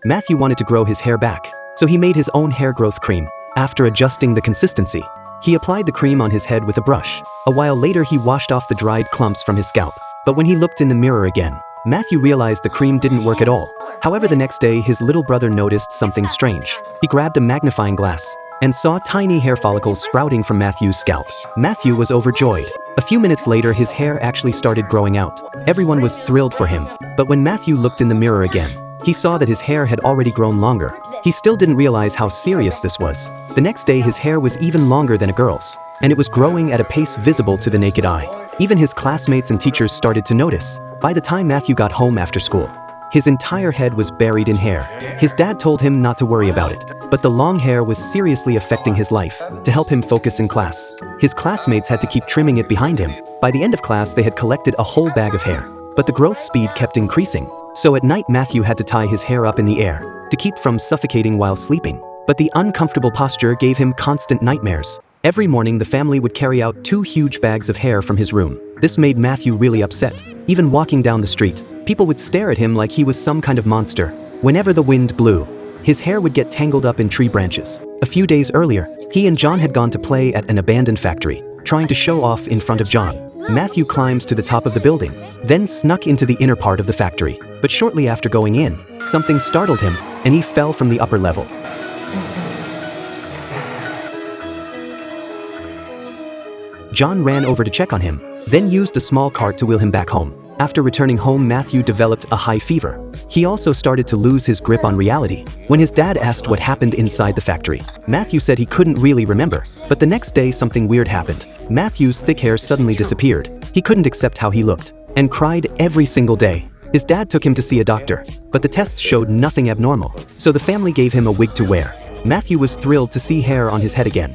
Matthew wanted to grow his hair back, so he made his own hair growth cream. After adjusting the consistency, he applied the cream on his head with a brush. A while later he washed off the dried clumps from his scalp. But when he looked in the mirror again, Matthew realized the cream didn't work at all. However, the next day his little brother noticed something strange. He grabbed a magnifying glass and saw tiny hair follicles sprouting from Matthew's scalp. Matthew was overjoyed. A few minutes later his hair actually started growing out. Everyone was thrilled for him. But when Matthew looked in the mirror again, he saw that his hair had already grown longer. He still didn't realize how serious this was. The next day his hair was even longer than a girl's, and it was growing at a pace visible to the naked eye. Even his classmates and teachers started to notice. By the time Matthew got home after school, his entire head was buried in hair. His dad told him not to worry about it, but the long hair was seriously affecting his life. To help him focus in class, his classmates had to keep trimming it behind him. By the end of class they had collected a whole bag of hair, but the growth speed kept increasing. So at night Matthew had to tie his hair up in the air to keep from suffocating while sleeping. But the uncomfortable posture gave him constant nightmares. Every morning the family would carry out 2 huge bags of hair from his room. This made Matthew really upset. Even walking down the street, people would stare at him like he was some kind of monster. Whenever the wind blew, his hair would get tangled up in tree branches. A few days earlier, he and John had gone to play at an abandoned factory, trying to show off in front of John. Matthew climbed to the top of the building, then snuck into the inner part of the factory. But shortly after going in, something startled him, and he fell from the upper level. John ran over to check on him, then used a small cart to wheel him back home. After returning home, Matthew developed a high fever. He also started to lose his grip on reality. When his dad asked what happened inside the factory, Matthew said he couldn't really remember. But the next day something weird happened. Matthew's thick hair suddenly disappeared. He couldn't accept how he looked, and cried every single day. His dad took him to see a doctor, but the tests showed nothing abnormal, so the family gave him a wig to wear. Matthew was thrilled to see hair on his head again.